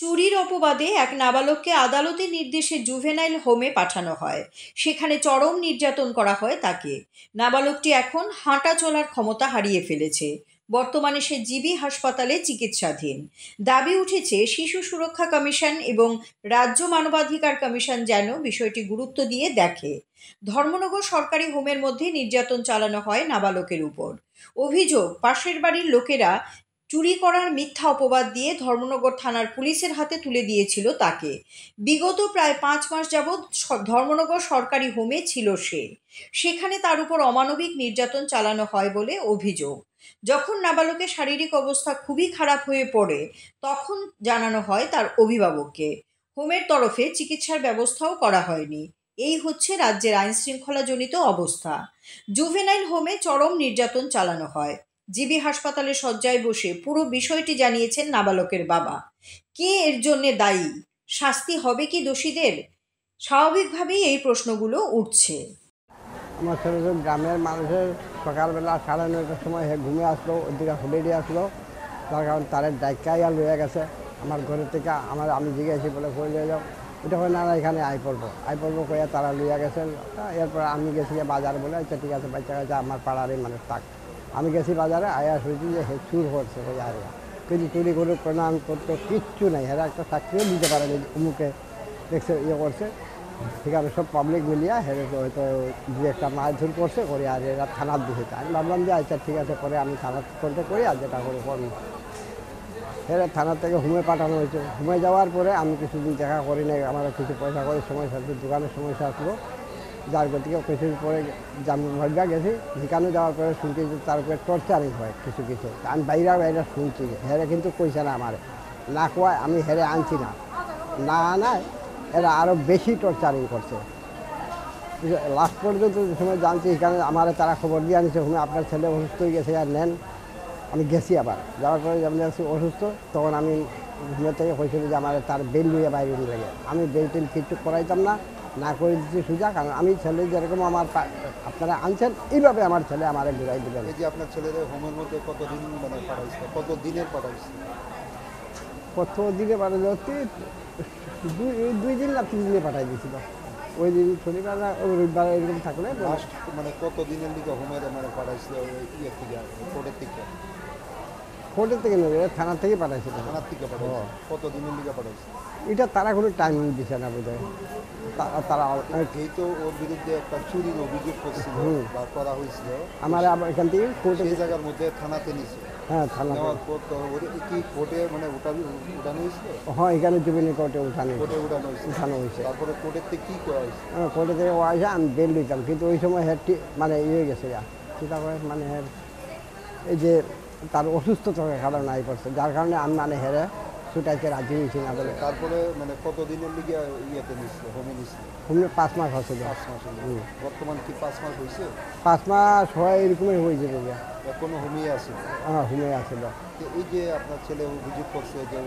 চুরির অপবাদে এক নাবালককে আদালতের নির্দেশে জুভেনাইল হোমে পাঠানো হয়। সেখানে চরম নির্যাতন করা হয় তাকে। নাবালকটি এখন হাঁটা চলার ক্ষমতা হারিয়ে ফেলেছে। বর্তমানে সে জিবি হাসপাতালে চিকিৎসাধীন। দাবি উঠেছে শিশু সুরক্ষা কমিশন এবং রাজ্য মানবাধিকার কমিশন যেন বিষয়টি গুরুত্ব দিয়ে দেখে। ধর্মনগর সরকারি হোমের মধ্যে নির্যাতন চালানো হয় নাবালকের উপর। অভিযোগ, পাশের বাড়ির লোকেরা চুরি করার মিথ্যা অপবাদ দিয়ে ধর্মনগর থানার পুলিশের হাতে তুলে দিয়েছিল তাকে। বিগত প্রায় 5 মাস যাবৎ ধর্মনগর সরকারি হোমে ছিল সে। সেখানে তার উপর অমানবিক নির্যাতন চালানো হয় বলে অভিযোগ। যখন নাবালকের শারীরিক অবস্থা খুবই খারাপ হয়ে পড়ে, তখন জানানো হয় তার অভিভাবককে। হোমের তরফে চিকিৎসার ব্যবস্থাও করা হয়নি। এই হচ্ছে রাজ্যের আইন শৃঙ্খলাজনিত অবস্থা। জুভেনাইল হোমে চরম নির্যাতন চালানো হয়। জিবি হাসপাতালে শয্যায় বসে পুরো বিষয়টি জানিয়েছেন নাবালকের বাবা। কে এর জন্য দায়ী? শাস্তি হবে কি দোষীদের? স্বাভাবিকভাবেই এই প্রশ্নগুলো উঠছে। আমার ছোটো ছোটো গ্রামের মানুষের সকালবেলা 9:30টার সময় ঘুমে আসলো, ওইদিকে হলিডে আসলো, তার কারণ তার ডাইকাইয়া লইয়া গেছে আমার ঘরের থেকে। আমি জিজ্ঞাসি বলে কই লয়ে যাও, ওইটা হয় না এখানে আই পড়বো কইয়া তারা লইয়া গেছেন। এরপর আমি গেছি বাজার বলে, আচ্ছা ঠিক আছে বাচ্চা কাছে আমার পাড়ারই মানুষ থাক। আমি গেছি বাজারে, আয়া শুনছি যে হে চুর করছে ওই আয়া, কিন্তু চুরি করে প্রণাম করতে কিচ্ছু নাই। এরা একটা চাকরিও দিতে পারেনি, মুখে দেখছে ইয়ে করছে। ঠিক আছে, সব পাবলিক মিলিয়া হেরে হয়তো দু একটা মারধর করছে করে, আর এরা থানার দিকে। আমি ভাবলাম যে আচ্ছা ঠিক আছে, পরে আমি থানার করতে করি আর যেটা করে করবো। হেরে থানার থেকে হোমে পাঠানো হয়েছে। হোমে যাওয়ার পরে আমি কিছুদিন দেখা করি নাই, আমার কিছু পয়সা করে সমস্যা আসলো, দোকানের সমস্যা আসলো, যার গতিকে কিছুদিন পরে ভাগ্যা গেছি। সেখানে যাওয়ার পরে শুনছি যে তার উপরে টর্চারিং হয় কিছু। আমি বাইরে শুনছি, হেরে কিন্তু কইছে না আমার, না কোয়ায় আমি হেরে আনছি না আনায় এরা আরও বেশি টর্চারিং করছে। লাস্ট পর্যন্ত যে সময় জানছি, এখানে আমার তারা খবর দিয়ে আনিছে হুমে আপনার ছেলে অসুস্থ হয়ে গেছে আর নেন। আমি গেছি, আবার যাওয়ার পরে যেমন আসছি অসুস্থ, তখন আমি ঘুমের থেকে হয়েছিল যে আমার তার বেল লুয়ে বাইরে লাগে। আমি বেল টেল কিচ্ছু করাইতাম না করে দিচ্ছি সুজা, কারণ আমি ছেলে যেরকম আমার আপনারা আনছেন এইভাবে আমার ছেলে আমার ঘুরাই দেবেন। এই যে আপনার ছেলেদের হোমের মধ্যে কতদিন মানে পাঠাইছে, কত দিনের পাঠাইছে? কত দিনে পাঠাইল, 2 দিন না 3 দিনে পাঠাই দিয়েছিল। ওই দিন শনিবার না রবিবার এরকম থাকলে লাস্ট মানে কত দিনের দিকে হোমের মানে পাঠাইছে ইয়ে থেকে, কোর্টের থেকে নেবে, থানার থেকে পাঠাইছিল। থানার থেকে পাঠাইছে কত দিনের দিকে পাঠাইছে? এটা তারা কোনো টাইম দিচ্ছে না বোধ হয়। তারা এই তো ওর বিরুদ্ধে একটা চুরির অভিযোগ করছিল বা করা হয়েছিল, আমার আবার এখান থেকে কোর্টে সেই জায়গার মধ্যে থানাতে নিছে। হ্যাঁ, থানা নেওয়ার পর তো কি কোর্টে মানে উঠানো হয়েছিল? হ্যাঁ, এখানে জুবিলি কোর্টে উঠানো হয়েছে। তারপরে কোর্টের থেকে কী করা হয়েছে? হ্যাঁ, কোর্টে থেকে ও আসে, আমি বেল দিতাম, কিন্তু ওই সময় মানে ইয়ে গেছে সেটা করে মানে এই যে তার অসুস্থতার কারণে আই পড়ছে, যার কারণে আমি মানে হেরে ছুটাইতে রাজি হয়েছি না বলে। তারপরে মানে কত দিনের লিগে ইয়েতে নিচ্ছে, হোমে নিচ্ছে? হোমে 5 মাস হচ্ছে। 5 মাস। বর্তমান কি 5 মাস হয়েছে? 5 মাস হয় এরকমই হয়েছে। এখনো হোমিয়ে আছে? হ্যাঁ, হোমে আসছিল। এই যে আপনার ছেলে অভিযোগ করছে যে